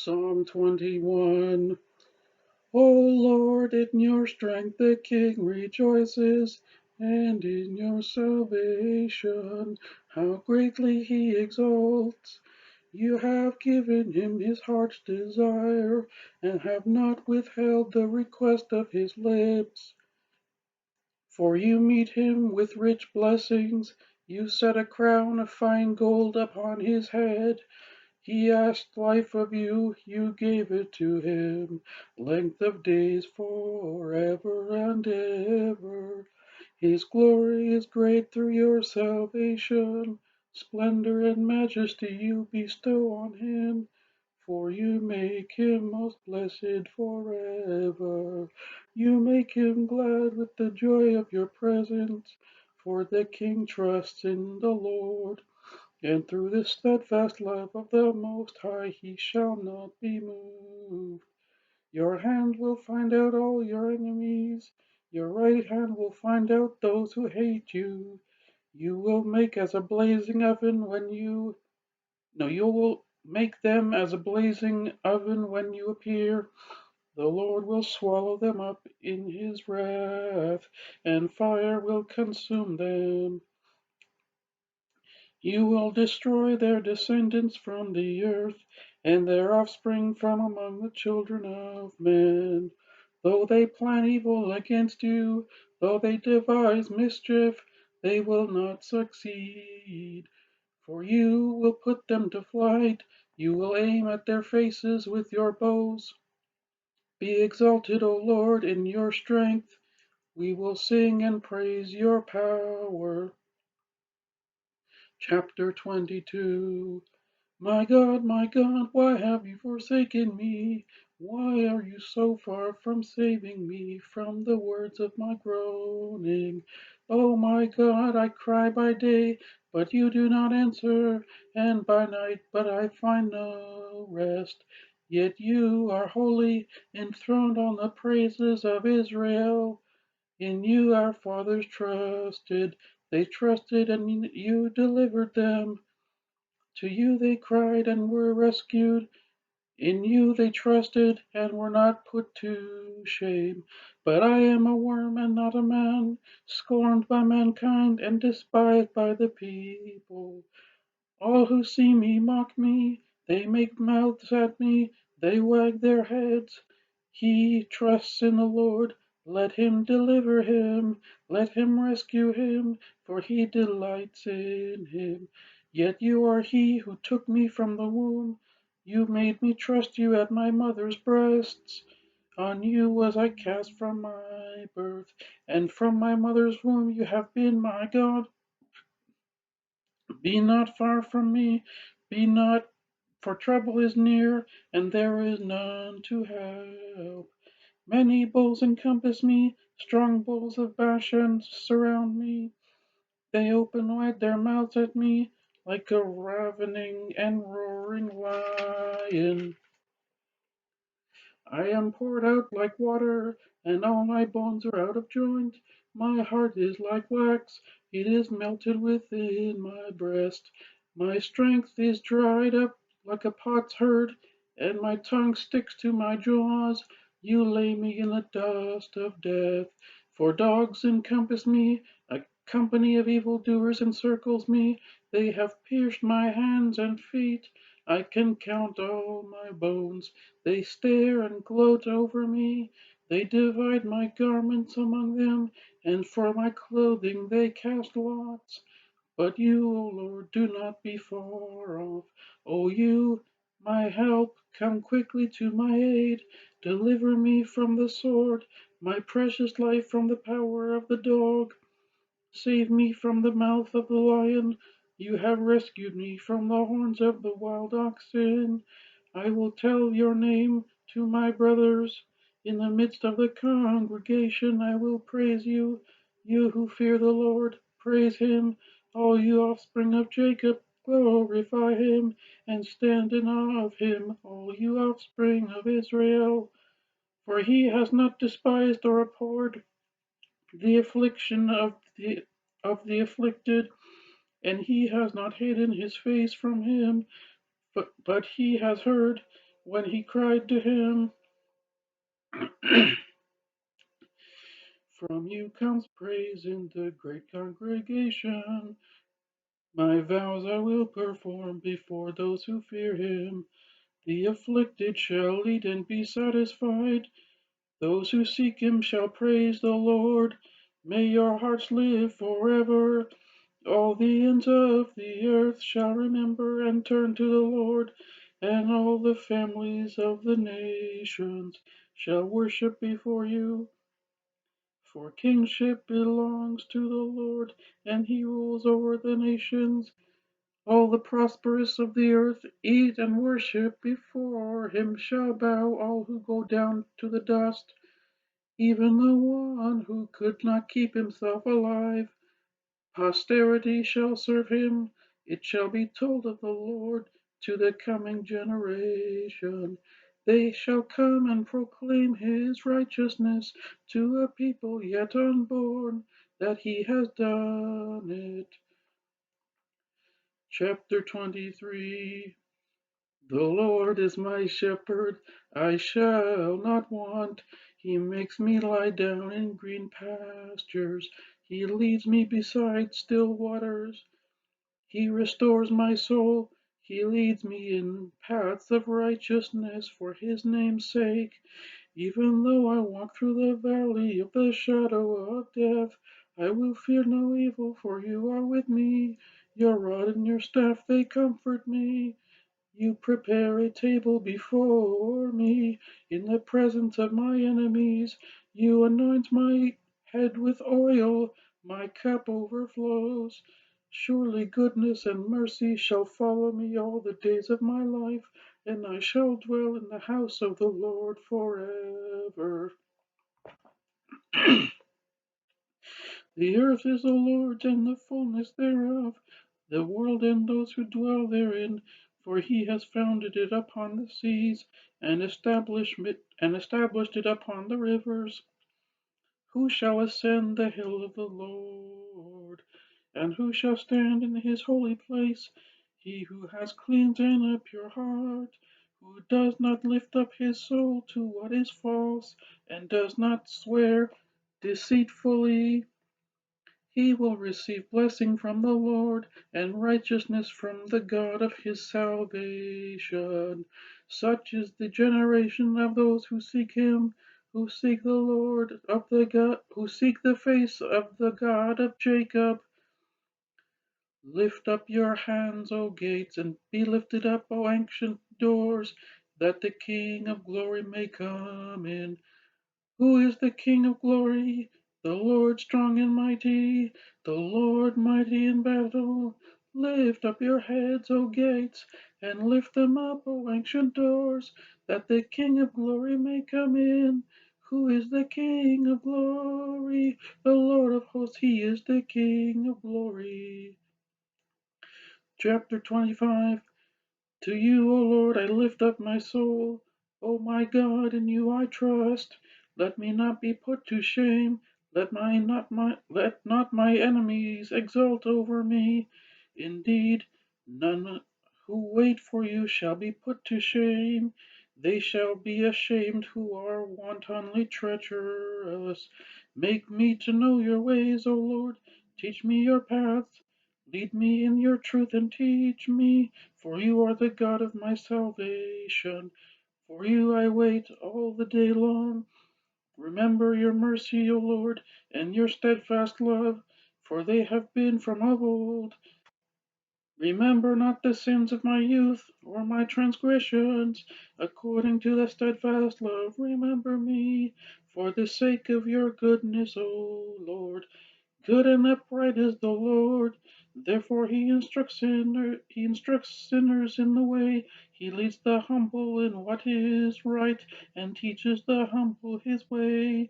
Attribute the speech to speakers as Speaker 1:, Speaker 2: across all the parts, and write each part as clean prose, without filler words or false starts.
Speaker 1: Psalm 21. O Lord, in your strength the king rejoices, and in your salvation how greatly he exalts. You have given him his heart's desire, and have not withheld the request of his lips. For you meet him with rich blessings, you set a crown of fine gold upon his head. He asked life of you, you gave it to him, length of days forever and ever. His glory is great through your salvation, splendor and majesty you bestow on him, for you make him most blessed forever. You make him glad with the joy of your presence, for the king trusts in the Lord. And through the steadfast love of the Most High he shall not be moved. Your hand will find out all your enemies. Your right hand will find out those who hate you. You will make as a blazing oven when you no, you will make them as a blazing oven when you appear. The Lord will swallow them up in his wrath, and fire will consume them. You will destroy their descendants from the earth, and their offspring from among the children of men. Though they plan evil against you, though they devise mischief, they will not succeed. For you will put them to flight, you will aim at their faces with your bows. Be exalted, O Lord, in your strength. We will sing and praise your power. Chapter 22. My God, why have you forsaken me? Why are you so far from saving me from the words of my groaning? Oh my God, I cry by day, but you do not answer, and by night, but I find no rest. Yet you are holy, enthroned on the praises of Israel. In you our fathers trusted. They trusted, and you delivered them. To you they cried and were rescued. In you they trusted and were not put to shame. But I am a worm and not a man, scorned by mankind and despised by the people. All who see me mock me, they make mouths at me, they wag their heads. He trusts in the Lord, let him deliver him, let him rescue him, for he delights in him. Yet you are he who took me from the womb. You made me trust you at my mother's breasts. On you was I cast from my birth, and from my mother's womb you have been my God. Be not far from me, be not, for trouble is near, and there is none to help. Many bulls encompass me, strong bulls of Bashan surround me. They open wide their mouths at me, like a ravening and roaring lion. I am poured out like water, and all my bones are out of joint. My heart is like wax, it is melted within my breast. My strength is dried up like a potsherd, and my tongue sticks to my jaws. You lay me in the dust of death. For dogs encompass me, a company of evildoers encircles me. They have pierced my hands and feet. I can count all my bones. They stare and gloat over me. They divide my garments among them, and for my clothing they cast lots. But you, O Lord, do not be far off. O you, my help, come quickly to my aid. Deliver me from the sword, my precious life from the power of the dog. Save me from the mouth of the lion. You have rescued me from the horns of the wild oxen. I will tell your name to my brothers. In the midst of the congregation I will praise you. You who fear the Lord, praise him. All you offspring of Jacob, glorify him and stand in awe of him, all you offspring of Israel. For he has not despised or abhorred the affliction of the afflicted, and he has not hidden his face from him, but he has heard when he cried to him, From you comes praise in the great congregation. My vows I will perform before those who fear him. The afflicted shall eat and be satisfied. Those who seek him shall praise the Lord. May your hearts live forever. All the ends of the earth shall remember and turn to the Lord, and all the families of the nations shall worship before you. For kingship belongs to the Lord, and he rules over the nations. All the prosperous of the earth eat and worship before him shall bow, all who go down to the dust, even the one who could not keep himself alive. Posterity shall serve him. It shall be told of the Lord to the coming generation. They shall come and proclaim his righteousness to a people yet unborn, that he has done it. Chapter 23. The Lord is my shepherd, I shall not want. He makes me lie down in green pastures. He leads me beside still waters. He restores my soul. He leads me in paths of righteousness for his name's sake. Even though I walk through the valley of the shadow of death, I will fear no evil, for you are with me. Your rod and your staff, they comfort me. You prepare a table before me in the presence of my enemies. You anoint my head with oil, my cup overflows. Surely goodness and mercy shall follow me all the days of my life, and I shall dwell in the house of the Lord forever. The earth is the Lord's and the fullness thereof, the world and those who dwell therein. For he has founded it upon the seas, and established it upon the rivers. Who shall ascend the hill of the Lord? And who shall stand in his holy place? He who has clean and a pure heart, who does not lift up his soul to what is false, and does not swear deceitfully. He will receive blessing from the Lord and righteousness from the God of his salvation. Such is the generation of those who seek him, who seek the Lord of the God, who seek the face of the God of Jacob. Lift up your hands, O gates, and be lifted up, O ancient doors, that the King of glory may come in. Who is the King of glory? The Lord strong and mighty, the Lord mighty in battle. Lift up your heads, O gates, and lift them up, O ancient doors, that the King of glory may come in. Who is the King of glory? The Lord of hosts, he is the King of glory. Chapter 25. To you, O Lord, I lift up my soul. O my God, in you I trust. Let me not be put to shame. Let not my enemies exult over me. Indeed, none who wait for you shall be put to shame. They shall be ashamed who are wantonly treacherous. Make me to know your ways, O Lord. Teach me your paths. Lead me in your truth and teach me, for you are the God of my salvation. For you I wait all the day long. Remember your mercy, O Lord, and your steadfast love, for they have been from of old. Remember not the sins of my youth, or my transgressions. According to the steadfast love, remember me, for the sake of your goodness, O Lord. Good and upright is the Lord. Therefore he instructs sinners in the way. He leads the humble in what is right, and teaches the humble his way.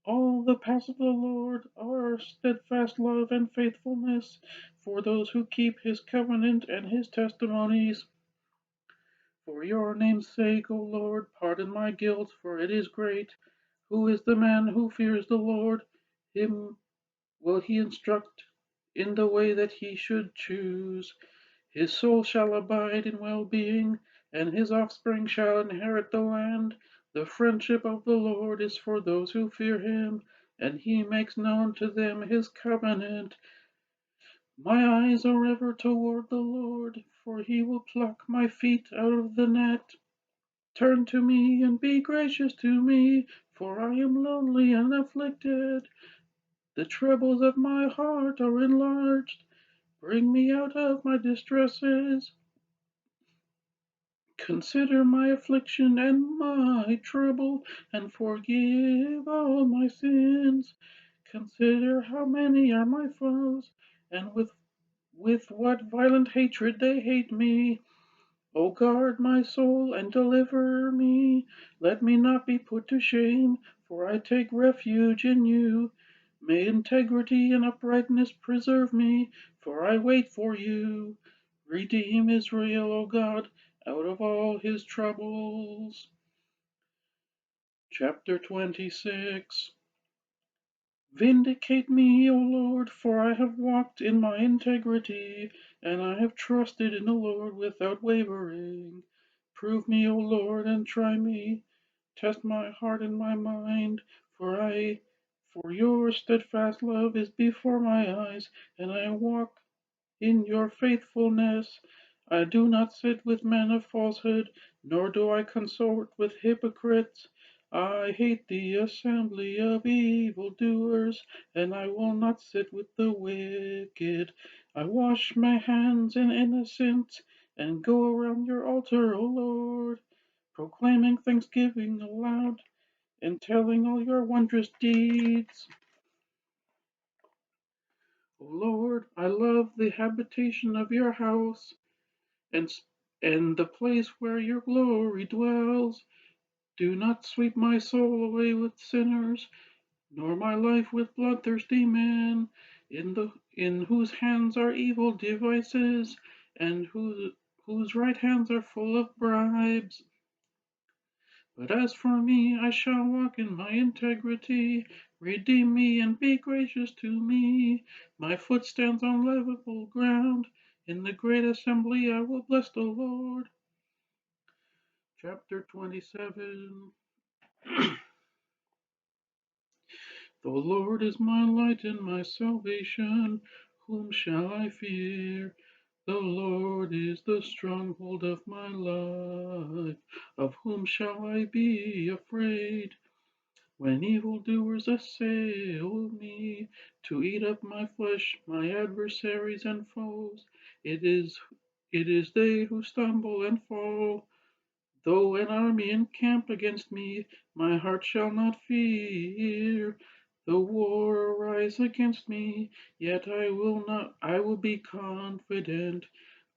Speaker 1: All the paths of the Lord are steadfast love and faithfulness for those who keep his covenant and his testimonies. For your name's sake, O Lord, pardon my guilt, for it is great. Who is the man who fears the Lord? Him will he instruct in the way that he should choose. His soul shall abide in well being. and his offspring shall inherit the land. The friendship of the Lord is for those who fear him, and he makes known to them his covenant. My eyes are ever toward the Lord, for he will pluck my feet out of the net. Turn to me and be gracious to me, for I am lonely and afflicted. The troubles of my heart are enlarged. Bring me out of my distresses. Consider my affliction and my trouble, and forgive all my sins. Consider how many are my foes, and with what violent hatred they hate me. O guard my soul and deliver me. Let me not be put to shame, for I take refuge in you. May integrity and uprightness preserve me, for I wait for you. Redeem Israel, O God, out of all his troubles. Chapter 26. Vindicate me, O Lord, for I have walked in my integrity, and I have trusted in the Lord without wavering. Prove me, O Lord, and try me. Test my heart and my mind, for your steadfast love is before my eyes, and I walk in your faithfulness. I do not sit with men of falsehood, nor do I consort with hypocrites. I hate the assembly of evildoers, and I will not sit with the wicked. I wash my hands in innocence, and go around your altar, O Lord, proclaiming thanksgiving aloud, and telling all your wondrous deeds. O Lord, I love the habitation of your house, and, and the place where your glory dwells. Do not sweep my soul away with sinners, nor my life with bloodthirsty men, in whose hands are evil devices, and whose right hands are full of bribes. But as for me, I shall walk in my integrity. Redeem me and be gracious to me. My foot stands on level ground. In the great assembly I will bless the Lord. Chapter 27. The Lord is my light and my salvation. Whom shall I fear? The Lord is the stronghold of my life. Of whom shall I be afraid? When evildoers assail me to eat up my flesh, my adversaries and foes, it is they who stumble and fall. Though an army encamp against me, my heart shall not fear. Though war arise against me, yet I will be confident.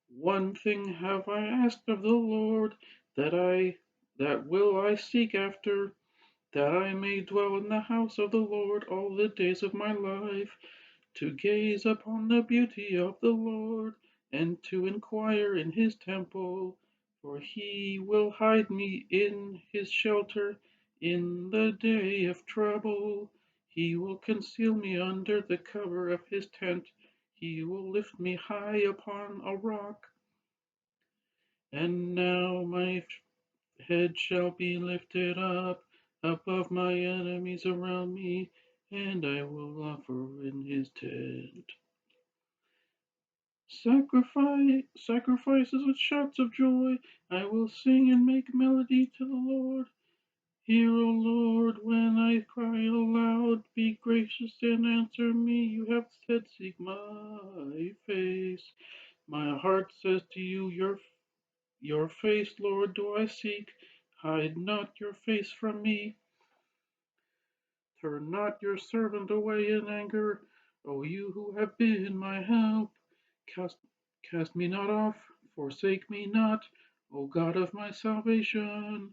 Speaker 1: One thing have I asked of the Lord, that will I seek after, that I may dwell in the house of the Lord all the days of my life, to gaze upon the beauty of the Lord, and to inquire in his temple. For he will hide me in his shelter in the day of trouble. He will conceal me under the cover of his tent. He will lift me high upon a rock. And now my head shall be lifted up above my enemies around me, and I will offer in his tent sacrifices with shouts of joy. I will sing and make melody to the Lord. Hear, O Lord, when I cry aloud. Be gracious and answer me. You have said, seek my face. My heart says to you, your face, Lord, do I seek. Hide not your face from me. Turn not your servant away in anger, O you who have been my help. Cast, cast me not off, forsake me not, O God of my salvation.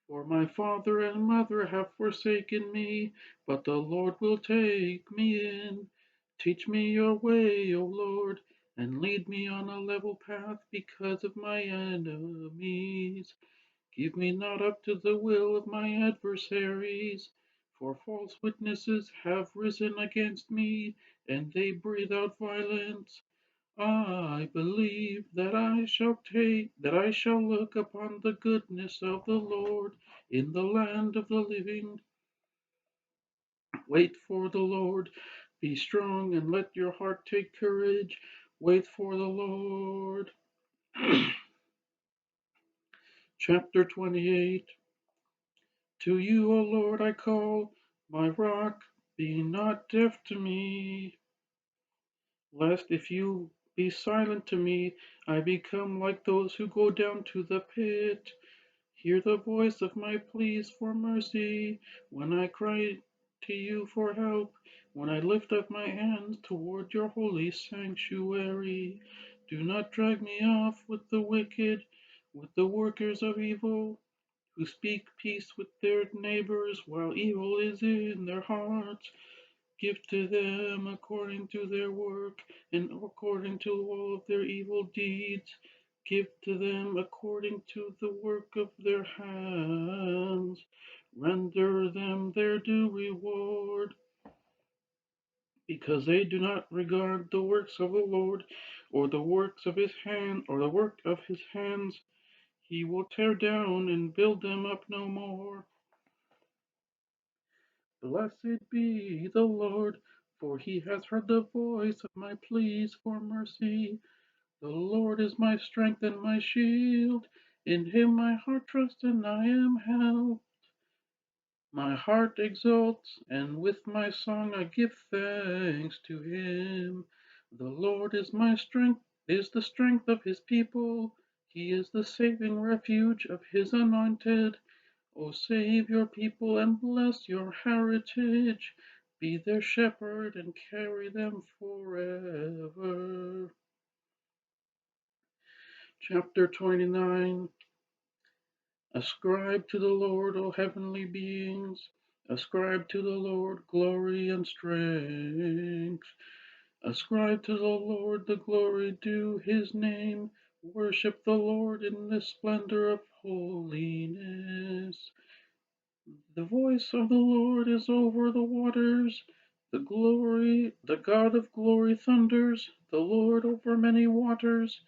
Speaker 1: For my father and mother have forsaken me, but the Lord will take me in. Teach me your way, O Lord, and lead me on a level path because of my enemies. Give me not up to the will of my adversaries, for false witnesses have risen against me, and they breathe out violence. I believe that I shall look upon the goodness of the Lord in the land of the living. Wait for the Lord. Be strong and let your heart take courage. Wait for the Lord. Chapter 28. To you, O Lord, I call, my rock, be not deaf to me. Lest if you be silent to me, I become like those who go down to the pit. Hear the voice of my pleas for mercy when I cry to you for help, when I lift up my hands toward your holy sanctuary. Do not drag me off with the wicked, with the workers of evil, who speak peace with their neighbors while evil is in their hearts. Give to them according to their work and according to all of their evil deeds. Give to them according to the work of their hands. Render them their due reward, because they do not regard the works of the Lord, or the works of his hand, or the work of his hands. He will tear down and build them up no more. Blessed be the Lord, for he has heard the voice of my pleas for mercy. The Lord is my strength and my shield. In him my heart trusts and I am helped. My heart exults, and with my song I give thanks to him. The Lord is my strength, is the strength of his people. He is the saving refuge of his anointed. O save your people and bless your heritage. Be their shepherd and carry them forever. Chapter 29. Ascribe to the Lord, O heavenly beings. Ascribe to the Lord glory and strength. Ascribe to the Lord the glory due his name. Worship the Lord in the splendor of holiness. The voice of the Lord is over the waters. The God of glory thunders. The Lord over many waters.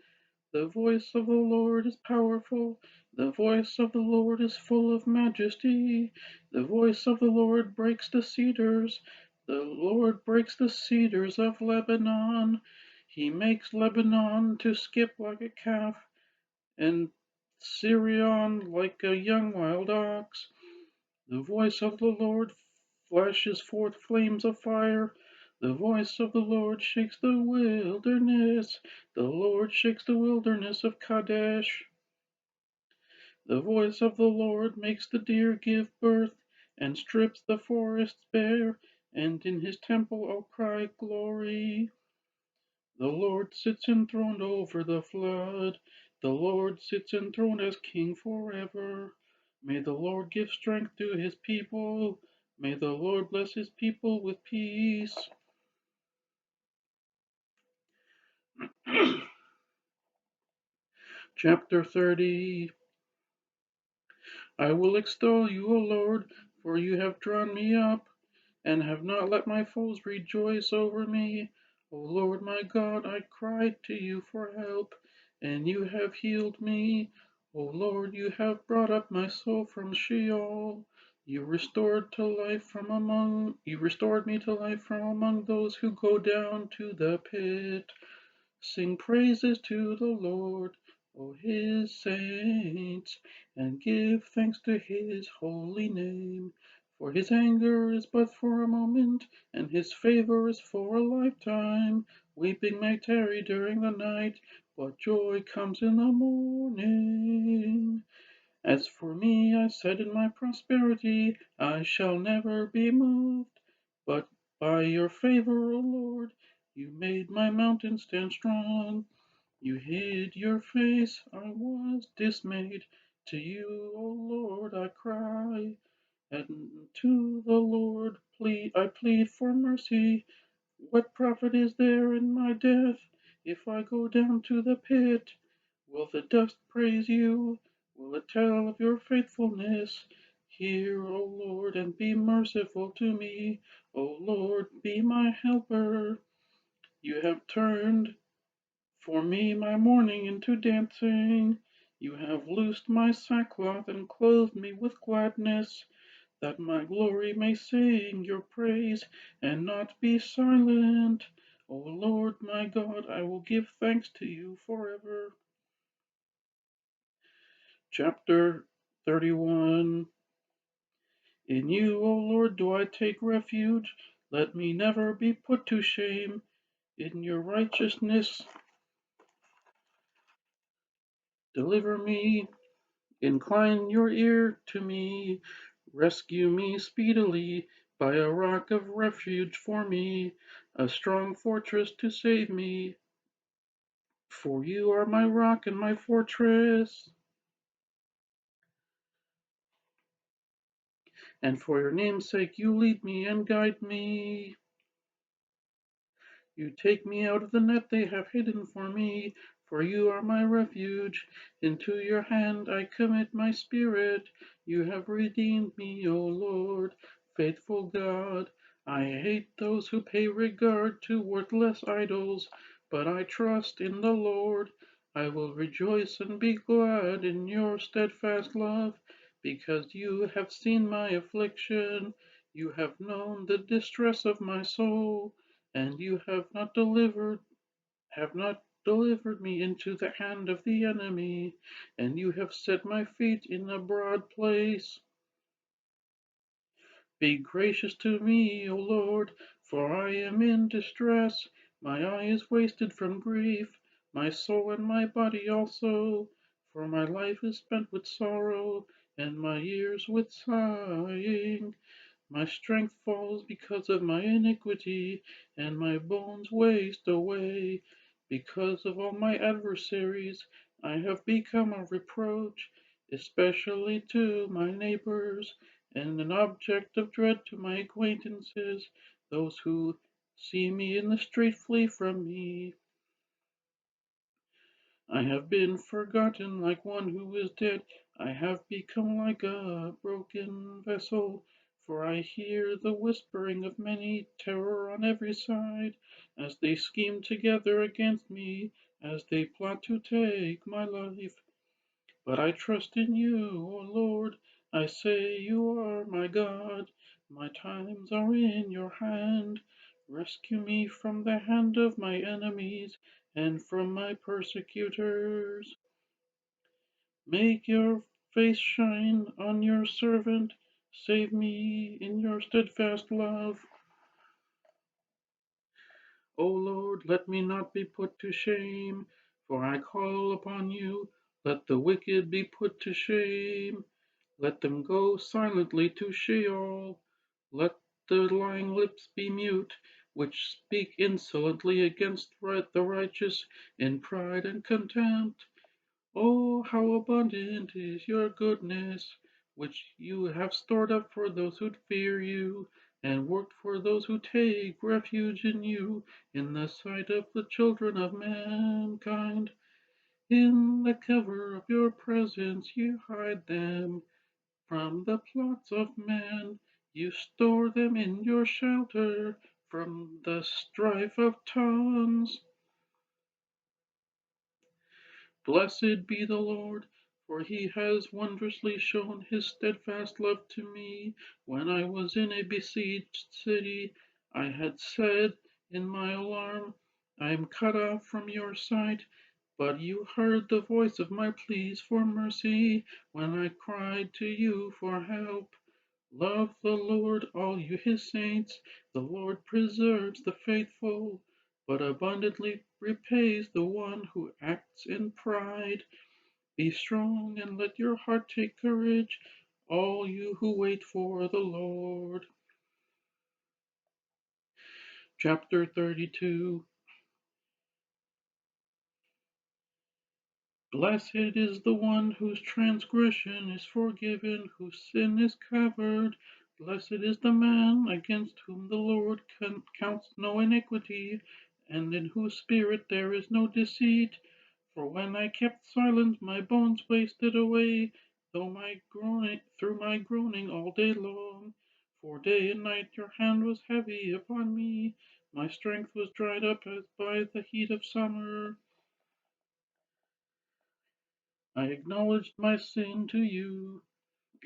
Speaker 1: The voice of the Lord is powerful. The voice of the Lord is full of majesty. The voice of the Lord breaks the cedars. The Lord breaks the cedars of Lebanon. He makes Lebanon to skip like a calf, and Sirion like a young wild ox. The voice of the Lord flashes forth flames of fire. The voice of the Lord shakes the wilderness. The Lord shakes the wilderness of Kadesh. The voice of the Lord makes the deer give birth and strips the forests bare. And in his temple I'll cry glory. The Lord sits enthroned over the flood. The Lord sits enthroned as King forever. May the Lord give strength to his people. May the Lord bless his people with peace. Chapter 30. I will extol you, O Lord, for you have drawn me up, and have not let my foes rejoice over me. O Lord my God, I cried to you for help, and you have healed me. O Lord, you have brought up my soul from Sheol. You restored me to life from among those who go down to the pit. Sing praises to the Lord, O his saints, and give thanks to his holy name. For his anger is but for a moment, and his favor is for a lifetime. Weeping may tarry during the night, but joy comes in the morning. As for me, I said in my prosperity, I shall never be moved. But by your favor, O Lord, you made my mountain stand strong. You hid your face, I was dismayed. To you, O Lord, I cry, and to the Lord I plead for mercy. What profit is there in my death if I go down to the pit? Will the dust praise you? Will it tell of your faithfulness? Hear, O Lord, and be merciful to me. O Lord, be my helper. You have turned For me, my mourning into dancing. You have loosed my sackcloth and clothed me with gladness, that my glory may sing your praise and not be silent. O Lord my God, I will give thanks to you forever. Chapter 31. In you, O Lord, do I take refuge. Let me never be put to shame. In your righteousness, deliver me. Incline your ear to me. Rescue me speedily by a rock of refuge for me, a strong fortress to save me. For you are my rock and my fortress, and for your name's sake you lead me and guide me. You take me out of the net they have hidden for me, for you are my refuge. Into your hand I commit my spirit. You have redeemed me, O Lord, faithful God. I hate those who pay regard to worthless idols, but I trust in the Lord. I will rejoice and be glad in your steadfast love, because you have seen my affliction. You have known the distress of my soul, and you have not delivered me into the hand of the enemy, and you have set my feet in a broad place. Be gracious to me, O Lord, for I am in distress. My eye is wasted from grief, my soul and my body also, for my life is spent with sorrow, and my years with sighing. My strength falls because of my iniquity, and my bones waste away. Because of all my adversaries, I have become a reproach, especially to my neighbors, and an object of dread to my acquaintances. Those who see me in the street flee from me. I have been forgotten like one who is dead. I have become like a broken vessel, for I hear the whispering of many, terror on every side, as they scheme together against me, as they plot to take my life. But I trust in you, O Lord. I say you are my God. My times are in your hand. Rescue me from the hand of my enemies and from my persecutors. Make your face shine on your servant. Save me in your steadfast love. O Lord, let me not be put to shame, for I call upon you. Let the wicked be put to shame. Let them go silently to Sheol. Let the lying lips be mute, which speak insolently against the righteous in pride and contempt. Oh, how abundant is your goodness, which you have stored up for those who fear you, and worked for those who take refuge in you, in the sight of the children of mankind. In the cover of your presence you hide them. From the plots of man, you store them in your shelter. From the strife of tongues, blessed be the Lord, for he has wondrously shown his steadfast love to me. When I was in a besieged city, I had said in my alarm, I am cut off from your sight. But you heard the voice of my pleas for mercy when I cried to you for help. Love the Lord, all you his saints. The Lord preserves the faithful, but abundantly repays the one who acts in pride. Be strong and let your heart take courage, all you who wait for the Lord. Chapter 32. Blessed is the one whose transgression is forgiven, whose sin is covered. Blessed is the man against whom the Lord counts no iniquity, and in whose spirit there is no deceit. For when I kept silent, my bones wasted away, through my groaning all day long. For day and night your hand was heavy upon me. My strength was dried up as by the heat of summer. I acknowledged my sin to you,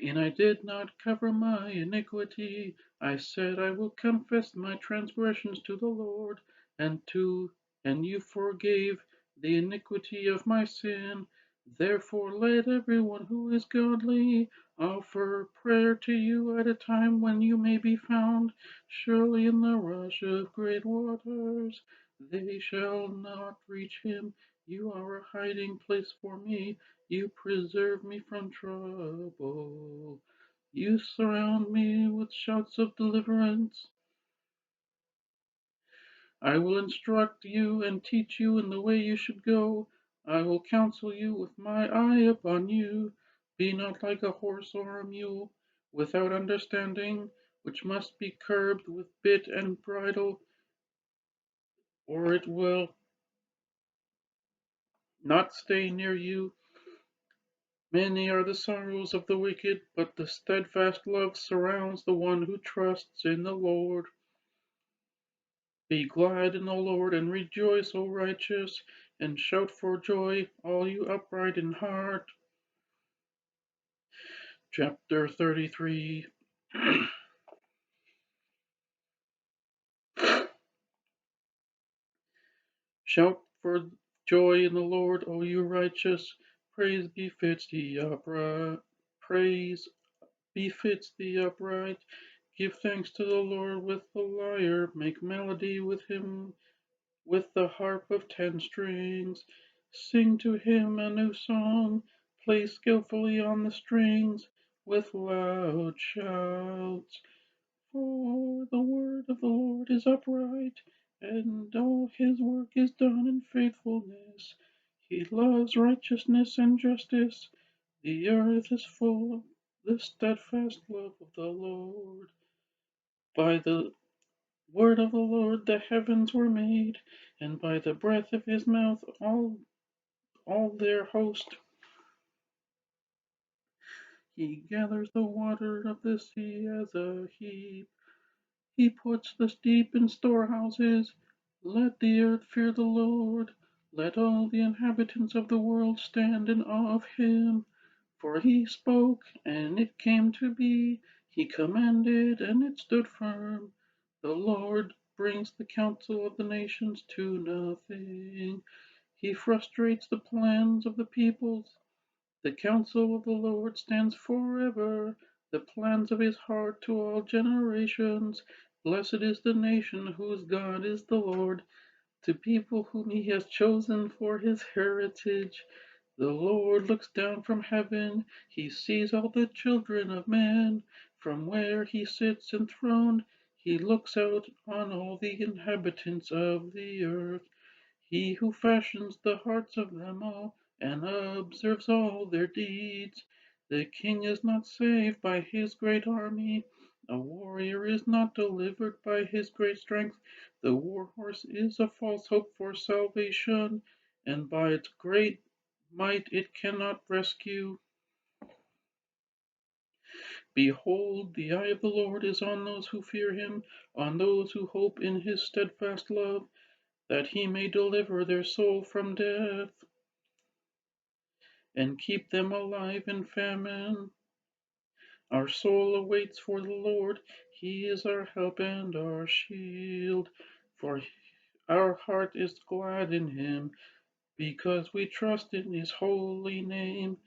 Speaker 1: and I did not cover my iniquity. I said, I will confess my transgressions to the Lord, and to and you forgave the iniquity of my sin. Therefore let everyone who is godly offer prayer to you at a time when you may be found. Surely in the rush of great waters they shall not reach him. You are a hiding place for me. You preserve me from trouble. You surround me with shouts of deliverance. I will instruct you and teach you in the way you should go. I will counsel you with my eye upon you. Be not like a horse or a mule without understanding, which must be curbed with bit and bridle, or it will not stay near you. Many are the sorrows of the wicked, but the steadfast love surrounds the one who trusts in the Lord. Be glad in the Lord and rejoice, O righteous, and shout for joy, all you upright in heart. Chapter 33. Shout for joy in the Lord, O you righteous. Praise befits the upright. Praise befits the upright. Give thanks to the Lord with the lyre. Make melody with him with the harp of 10 strings. Sing to him a new song. Play skillfully on the strings with loud shouts. For the word of the Lord is upright, and all his work is done in faithfulness. He loves righteousness and justice. The earth is full of the steadfast love of the Lord. By the word of the Lord the heavens were made, and by the breath of his mouth all their host. He gathers the water of the sea as a heap. He puts the deep in storehouses. Let the earth fear the Lord. Let all the inhabitants of the world stand in awe of him. For he spoke, and it came to be. He commanded, and it stood firm. The Lord brings the counsel of the nations to nothing. He frustrates the plans of the peoples. The counsel of the Lord stands forever, the plans of his heart to all generations. Blessed is the nation whose God is the Lord, to people whom he has chosen for his heritage. The Lord looks down from heaven, he sees all the children of men. From where he sits enthroned, he looks out on all the inhabitants of the earth. He who fashions the hearts of them all and observes all their deeds. The king is not saved by his great army. A warrior is not delivered by his great strength. The war horse is a false hope for salvation, and by its great might it cannot rescue. Behold, the eye of the Lord is on those who fear him, on those who hope in his steadfast love, that he may deliver their soul from death and keep them alive in famine. Our soul awaits for the Lord. He is our help and our shield. For our heart is glad in him, because we trust in his holy name.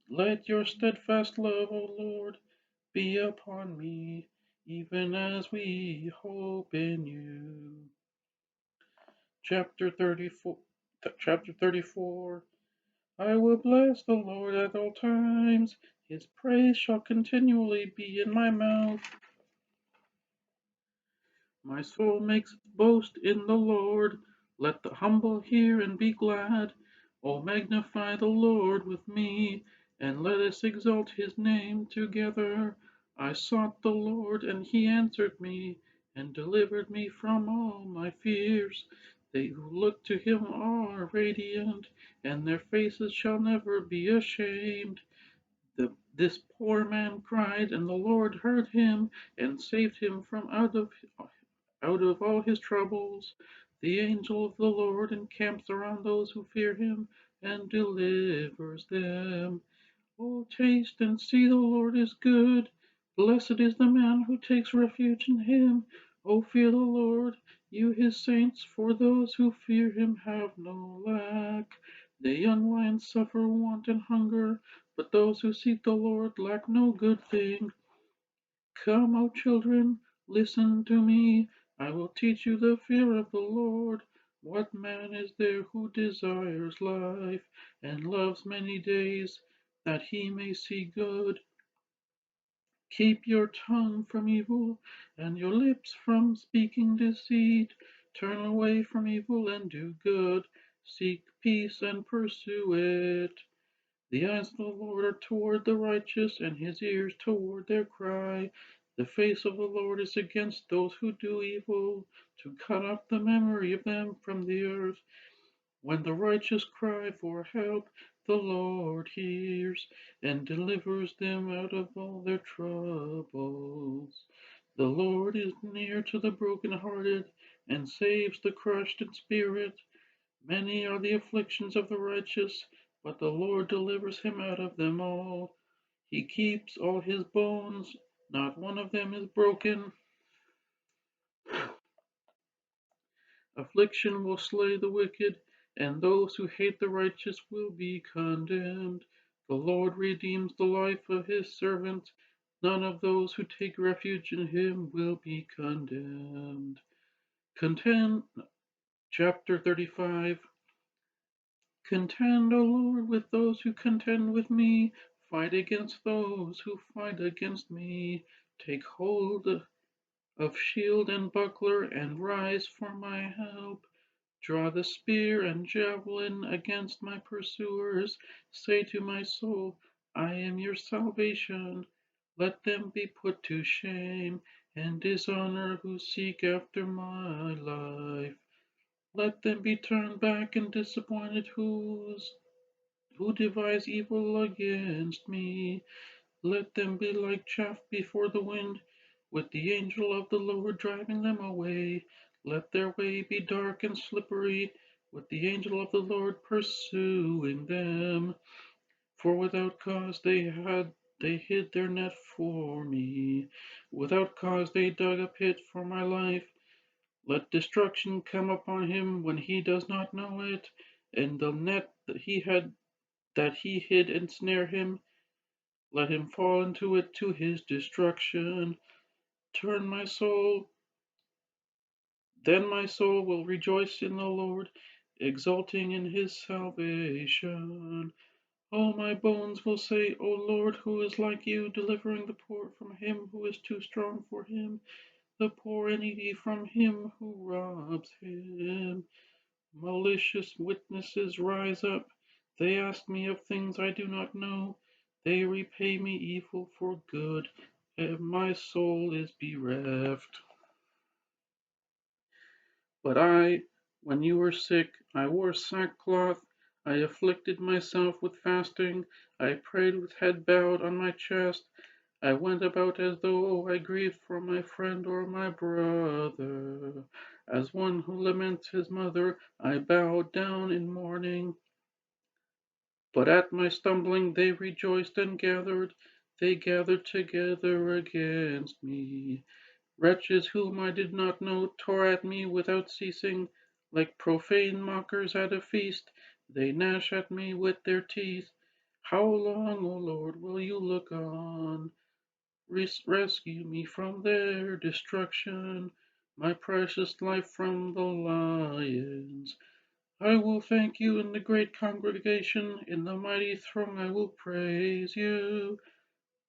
Speaker 1: Let your steadfast love, O Lord, be upon me, even as we hope in you. Chapter 34. Chapter 34. I will bless the Lord at all times. His praise shall continually be in my mouth. My soul makes its boast in the Lord. Let the humble hear and be glad. O magnify the Lord with me, and let us exalt his name together. I sought the Lord, and he answered me, and delivered me from all my fears. They who look to him are radiant, and their faces shall never be ashamed. This poor man cried, and the Lord heard him, and saved him from out of all his troubles. The angel of the Lord encamps around those who fear him, and delivers them. Oh, taste and see the Lord is good. Blessed is the man who takes refuge in him. Oh, fear the Lord, you his saints, for those who fear him have no lack. The young lions suffer want and hunger, but those who seek the Lord lack no good thing. Come, O children, listen to me. I will teach you the fear of the Lord. What man is there who desires life and loves many days, that he may see good? Keep your tongue from evil and your lips from speaking deceit. Turn away from evil and do good. Seek peace and pursue it. The eyes of the Lord are toward the righteous, and his ears toward their cry. The face of the Lord is against those who do evil, to cut off the memory of them from the earth. When the righteous cry for help, the Lord hears and delivers them out of all their troubles. The Lord is near to the brokenhearted and saves the crushed in spirit. Many are the afflictions of the righteous, but the Lord delivers him out of them all. He keeps all his bones, not one of them is broken. Affliction will slay the wicked, and those who hate the righteous will be condemned. The Lord redeems the life of his servant. None of those who take refuge in him will be condemned. Contend, chapter 35. Contend, O Lord, with those who contend with me. Fight against those who fight against me. Take hold of shield and buckler, and rise for my help. Draw the spear and javelin against my pursuers. Say to my soul, I am your salvation. Let them be put to shame and dishonor who seek after my life. Let them be turned back and disappointed who devise evil against me. Let them be like chaff before the wind, with the angel of the Lord driving them away. Let their way be dark and slippery, with the angel of the Lord pursuing them. For without cause they hid their net for me. Without cause they dug a pit for my life. Let destruction come upon him when he does not know it, and the net that he hid ensnare him. Let him fall into it to his destruction. Turn my soul, then my soul will rejoice in the Lord, exulting in his salvation. All my bones will say, O Lord, who is like you, delivering the poor from him who is too strong for him, the poor and needy from him who robs him. Malicious witnesses rise up. They ask me of things I do not know. They repay me evil for good, and my soul is bereft. But when you were sick, I wore sackcloth. I afflicted myself with fasting. I prayed with head bowed on my chest. I went about as though I grieved for my friend or my brother. As one who laments his mother, I bowed down in mourning. But at my stumbling they rejoiced and gathered. They gathered together against me. Wretches whom I did not know tore at me without ceasing. Like profane mockers at a feast, they gnash at me with their teeth. How long, O Lord, will you look on? Rescue me from their destruction, my precious life from the lions. I will thank you in the great congregation, in the mighty throng I will praise you.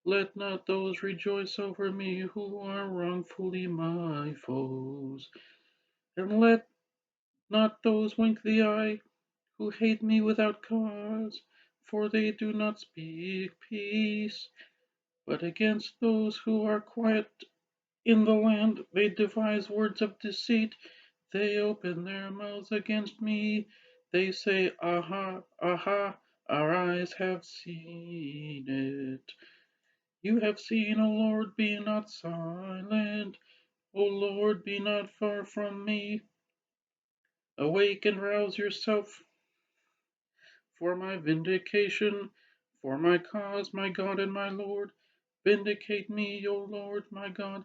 Speaker 1: Let not those rejoice over me who are wrongfully my foes, and let not those wink the eye who hate me without cause, for they do not speak peace. But against those who are quiet in the land they devise words of deceit. They open their mouths against me. They say, Aha, aha, our eyes have seen it. You have seen, O Lord, be not silent. O Lord, be not far from me. Awake and rouse yourself, for my vindication, for my cause, my God and my Lord. Vindicate me, O Lord, my God,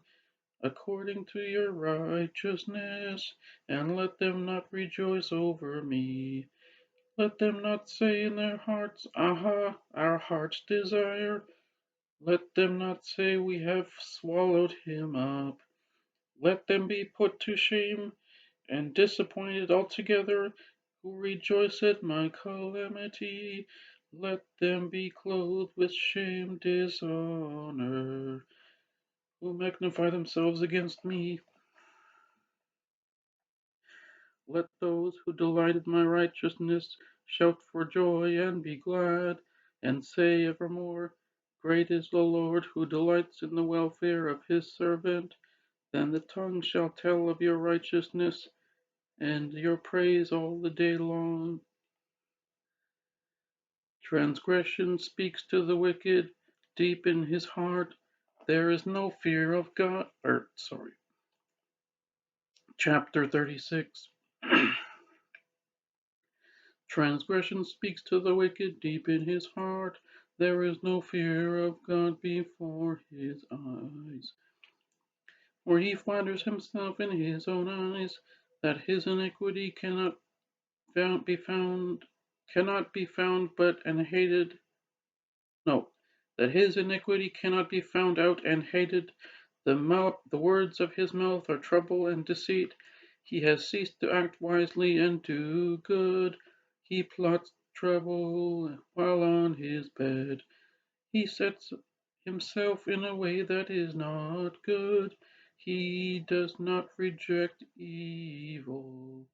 Speaker 1: according to your righteousness, and let them not rejoice over me. Let them not say in their hearts, Aha, our heart's desire. Let them not say, We have swallowed him up. Let them be put to shame and disappointed altogether, who rejoice at my calamity. Let them be clothed with shame, dishonor, who magnify themselves against me. Let those who delight in my righteousness shout for joy and be glad, and say evermore, Great is the Lord, who delights in the welfare of his servant. Then the tongue shall tell of your righteousness, and your praise all the day long. Transgression speaks to the wicked deep in his heart. There is no fear of God. Chapter 36. Transgression speaks to the wicked deep in his heart. There is no fear of God before his eyes. For he flatters himself in his own eyes that his iniquity be found, cannot be found but and hated. No, that his iniquity cannot be found out and hated. The words of his mouth are trouble and deceit. He has ceased to act wisely and do good. He plots trouble while on his bed. He sets himself in a way that is not good. He does not reject evil.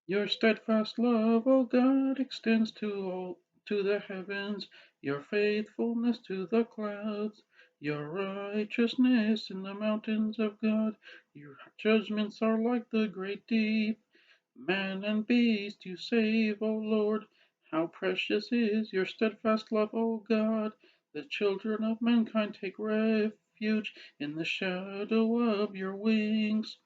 Speaker 1: Your steadfast love, O God, extends to the heavens, your faithfulness to the clouds, your righteousness in the mountains of God. Your judgments are like the great deep. Man and beast you save, O Lord. How precious is your steadfast love, O God. The children of mankind take refuge in the shadow of your wings.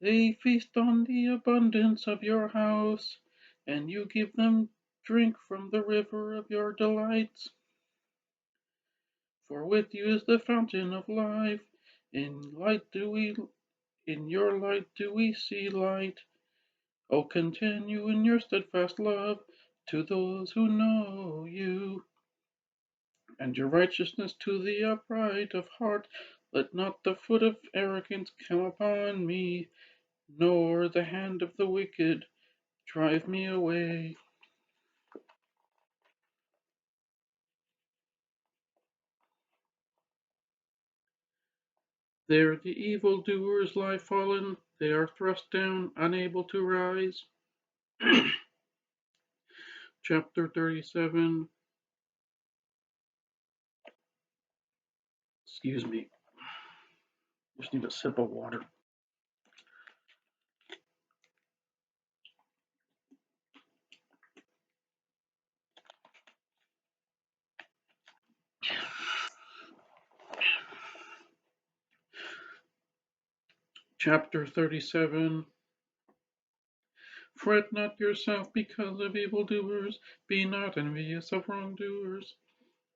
Speaker 1: They feast on the abundance of your house, and you give them drink from the river of your delights. For with you is the fountain of life. In your light do we see light. O continue in your steadfast love to those who know you, and your righteousness to the upright of heart. Let not the foot of arrogance come upon me, nor the hand of the wicked drive me away. There the evildoers lie fallen, they are thrust down, unable to rise. Chapter 37. Excuse me, just need a sip of water. Chapter 37. Fret not yourself because of evildoers, be not envious of wrongdoers,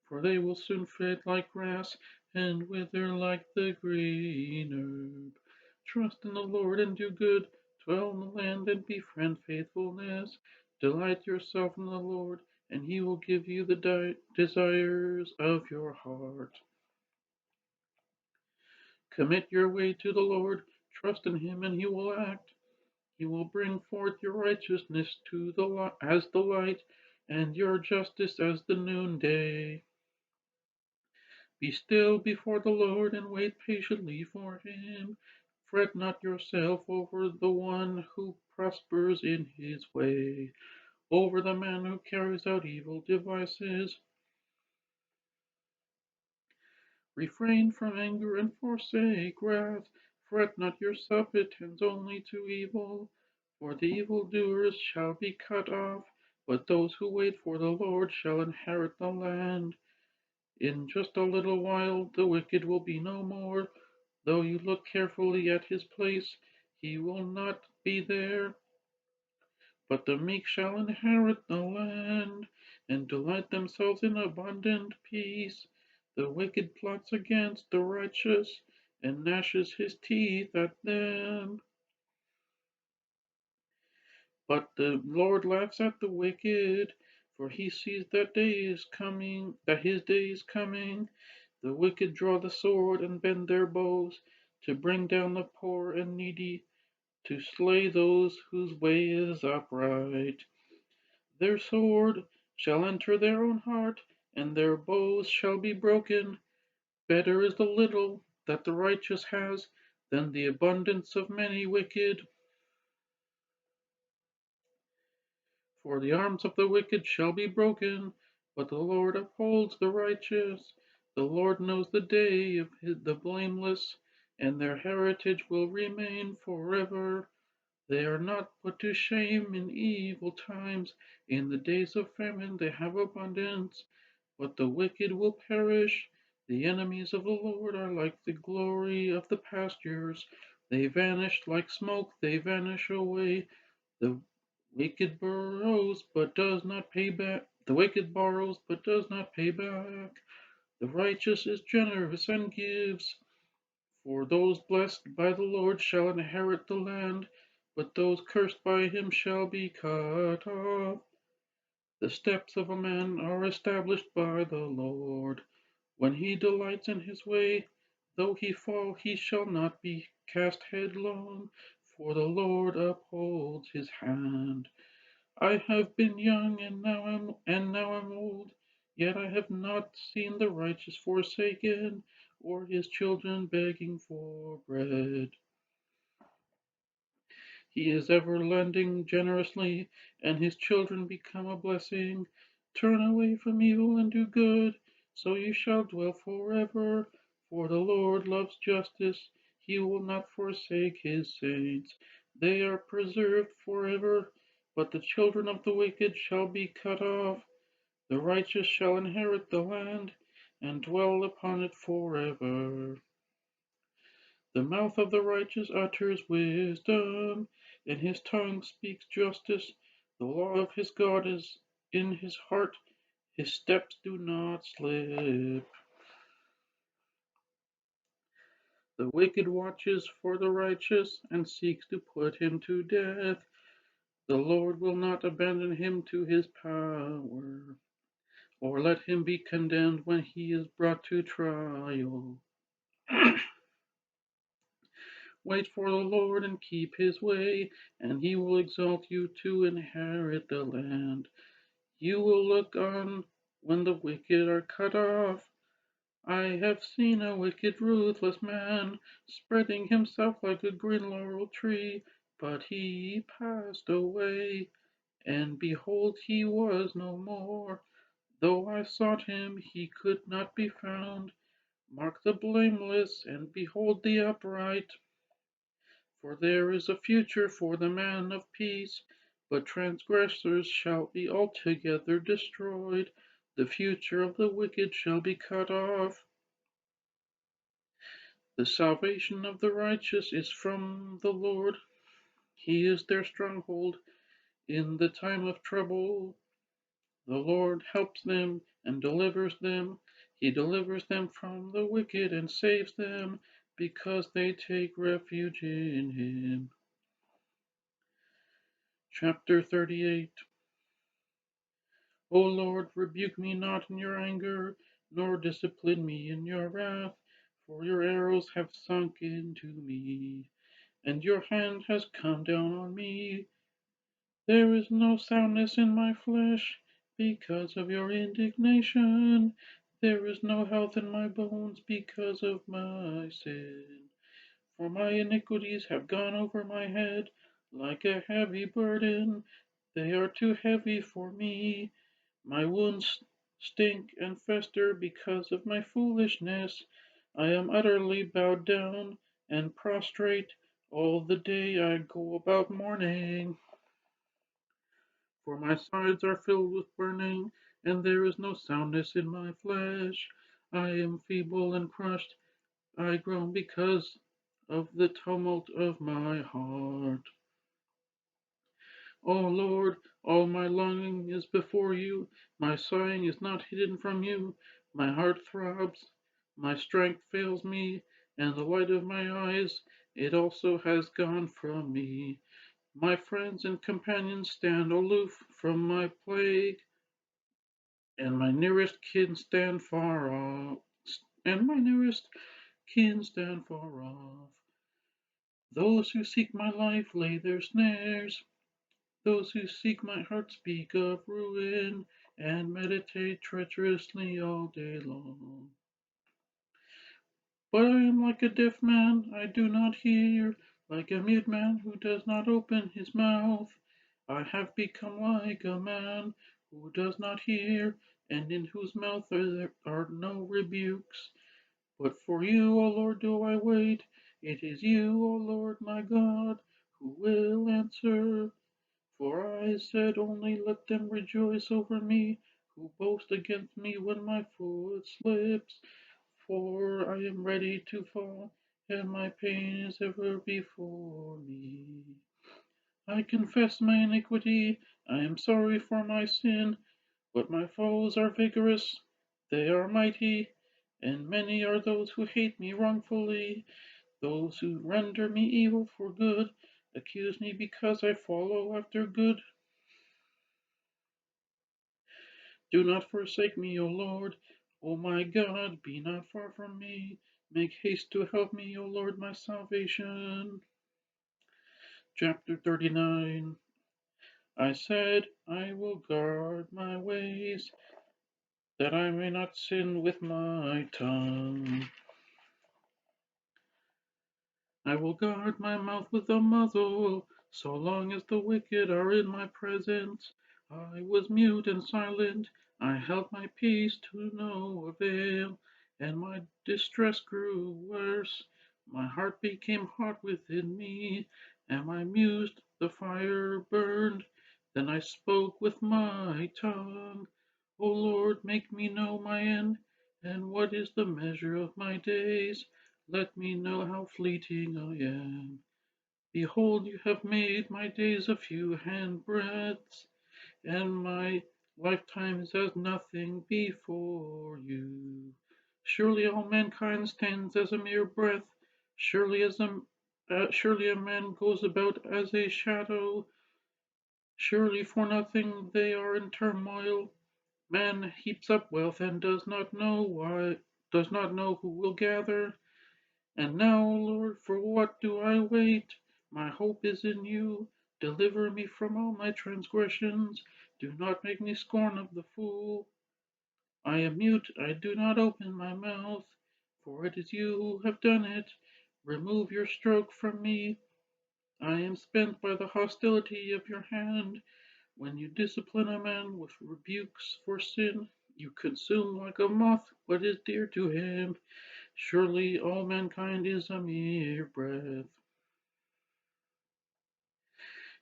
Speaker 1: for they will soon fade like grass and wither like the green herb. Trust in the Lord and do good, dwell in the land and befriend faithfulness. Delight yourself in the Lord, and he will give you the desires of your heart. Commit your way to the Lord, trust in him, and he will act. He will bring forth your righteousness as the light, and your justice as the noonday. Be still before the Lord and wait patiently for him. Fret not yourself over the one who prospers in his way, over the man who carries out evil devices. Refrain from anger and forsake wrath. Fret not yourself, it tends only to evil. For the evildoers shall be cut off, but those who wait for the Lord shall inherit the land. In just a little while the wicked will be no more. Though you look carefully at his place, he will not be there. But the meek shall inherit the land, and delight themselves in abundant peace. The wicked plots against the righteous, and gnashes his teeth at them. But the Lord laughs at the wicked, for he sees that his day is coming. The wicked draw the sword and bend their bows to bring down the poor and needy, to slay those whose way is upright. Their sword shall enter their own heart, and their bows shall be broken. Better is the little that the righteous has than the abundance of many wicked. For the arms of the wicked shall be broken, but the Lord upholds the righteous. The Lord knows the day of the blameless, and their heritage will remain forever. They are not put to shame in evil times. In the days of famine they have abundance, but the wicked will perish. The enemies of the Lord are like the glory of the pastures. They vanish like smoke, they vanish away. The wicked borrows but does not pay back. The wicked borrows but does not pay back. The righteous is generous and gives. For those blessed by the Lord shall inherit the land, but those cursed by him shall be cut off. The steps of a man are established by the Lord. When he delights in his way, though he fall, he shall not be cast headlong, for the Lord upholds his hand. I have been young and now am old, yet I have not seen the righteous forsaken, or his children begging for bread. He is ever lending generously, and his children become a blessing. Turn away from evil and do good, so you shall dwell forever. For the Lord loves justice, he will not forsake his saints. They are preserved forever, but the children of the wicked shall be cut off. The righteous shall inherit the land and dwell upon it forever. The mouth of the righteous utters wisdom, and his tongue speaks justice. The law of his God is in his heart, his steps do not slip. The wicked watches for the righteous and seeks to put him to death. The Lord will not abandon him to his power, or let him be condemned when he is brought to trial. Wait for the Lord and keep his way, and he will exalt you to inherit the land. You will look on when the wicked are cut off. I have seen a wicked, ruthless man spreading himself like a green laurel tree, but he passed away, and behold, he was no more. Though I sought him, he could not be found. Mark the blameless, and behold the upright. For there is a future for the man of peace, but transgressors shall be altogether destroyed. The future of the wicked shall be cut off. The salvation of the righteous is from the Lord. He is their stronghold in the time of trouble. The Lord helps them and delivers them. He delivers them from the wicked and saves them because they take refuge in him. Chapter 38. O Lord, rebuke me not in your anger, nor discipline me in your wrath, for your arrows have sunk into me, and your hand has come down on me. There is no soundness in my flesh because of your indignation. There is no health in my bones because of my sin. For my iniquities have gone over my head like a heavy burden. They are too heavy for me. My wounds stink and fester because of my foolishness. I am utterly bowed down and prostrate. All the day I go about mourning. For my sides are filled with burning, and there is no soundness in my flesh. I am feeble and crushed. I groan because of the tumult of my heart. O Lord, all my longing is before you. My sighing is not hidden from you. My heart throbs, my strength fails me, and the light of my eyes, it also has gone from me. My friends and companions stand aloof from my plague, and my nearest kin stand far off. And my nearest kin stand far off. Those who seek my life lay their snares. Those who seek my heart speak of ruin and meditate treacherously all day long. But I am like a deaf man, I do not hear, like a mute man who does not open his mouth. I have become like a man who does not hear, and in whose mouth there are no rebukes. But for you, O Lord, do I wait. It is you, O Lord my God, who will answer. For I said, only let them rejoice over me, who boast against me when my foot slips. For I am ready to fall, and my pain is ever before me. I confess my iniquity, I am sorry for my sin, but my foes are vigorous, they are mighty, and many are those who hate me wrongfully. Those who render me evil for good accuse me because I follow after good. Do not forsake me, O Lord. O my God, be not far from me. Make haste to help me, O Lord, my salvation. Chapter 39. I said, I will guard my ways, that I may not sin with my tongue. I will guard my mouth with a muzzle, so long as the wicked are in my presence. I was mute and silent, I held my peace to no avail, and my distress grew worse. My heart became hot within me, and my mused, the fire burned. Then I spoke with my tongue. O Lord, make me know my end, and what is the measure of my days. Let me know how fleeting I am. Behold, you have made my days a few handbreadths, and my lifetime is as nothing before you. Surely all mankind stands as a mere breath. Surely a man goes about as a shadow. Surely for nothing they are in turmoil. Man heaps up wealth and does not know who will gather. And now, Lord, for what do I wait? My hope is in you. Deliver me from all my transgressions. Do not make me scorn of the fool. I am mute, I do not open my mouth, for it is you who have done it. Remove your stroke from me. I am spent by the hostility of your hand. When you discipline a man with rebukes for sin, you consume like a moth what is dear to him. Surely all mankind is a mere breath.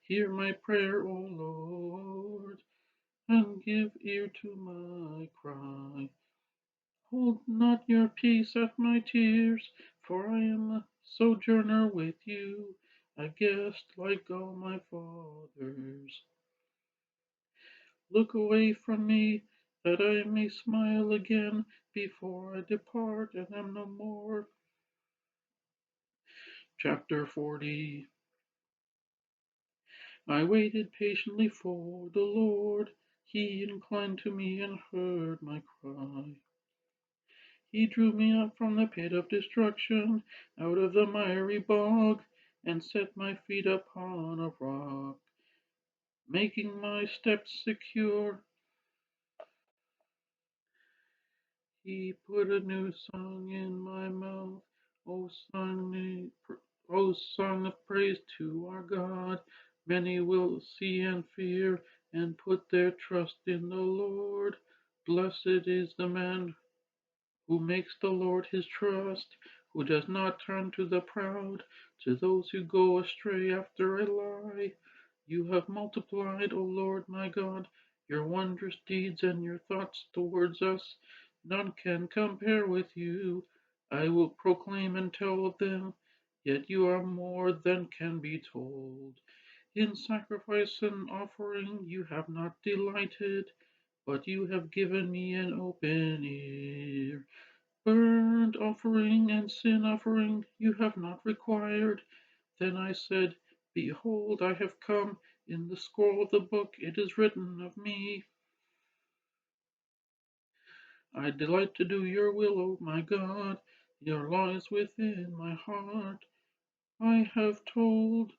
Speaker 1: Hear my prayer, O Lord, and give ear to my cry. Hold not your peace at my tears, for I am a sojourner with you, a guest like all my fathers. Look away from me, that I may smile again before I depart and am no more. Chapter 40. I waited patiently for the Lord. He inclined to me and heard my cry. He drew me up from the pit of destruction, out of the miry bog, and set my feet upon a rock, making my steps secure. He put a new song in my mouth, O song, O song of praise to our God. Many will see and fear and put their trust in the Lord. Blessed is the man who makes the Lord his trust, who does not turn to the proud, to those who go astray after a lie. You have multiplied, O Lord my God, your wondrous deeds and your thoughts towards us. None can compare with you. I will proclaim and tell of them, yet you are more than can be told. In sacrifice and offering you have not delighted, but you have given me an open ear. Burnt offering and sin offering you have not required. Then I said, Behold, I have come. In the scroll of the book it is written of me. I delight to do your will, O my God. Your law is within my heart. I have told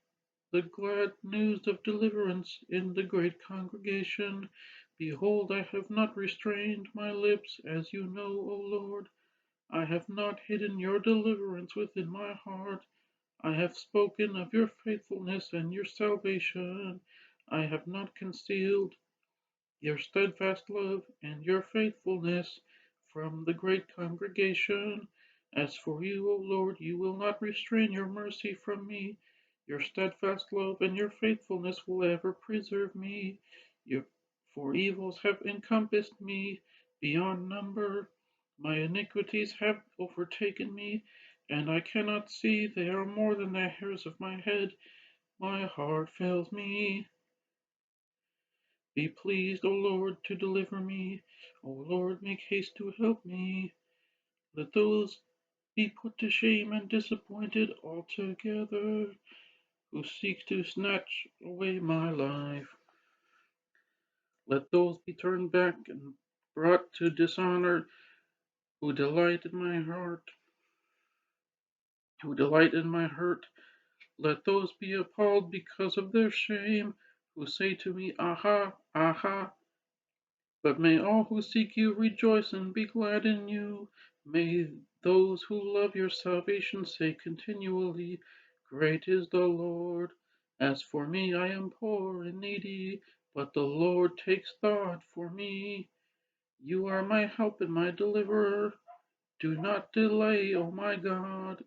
Speaker 1: the glad news of deliverance in the great congregation. Behold, I have not restrained my lips, as you know, O Lord. I have not hidden your deliverance within my heart. I have spoken of your faithfulness and your salvation. I have not concealed your steadfast love and your faithfulness from the great congregation. As for you, O Lord, you will not restrain your mercy from me. Your steadfast love and your faithfulness will ever preserve me. Your, for evils have encompassed me beyond number. My iniquities have overtaken me, and I cannot see. They are more than the hairs of my head. My heart fails me. Be pleased, O Lord, to deliver me. O Lord, make haste to help me. Let those be put to shame and disappointed altogether who seek to snatch away my life. Let those be turned back and brought to dishonor who delight in my heart, who delight in my hurt. Let those be appalled because of their shame, who say to me, Aha, aha. But may all who seek you rejoice and be glad in you. May those who love your salvation say continually, Great is the Lord. As for me, I am poor and needy, but the Lord takes thought for me. You are my help and my deliverer. Do not delay, O my God.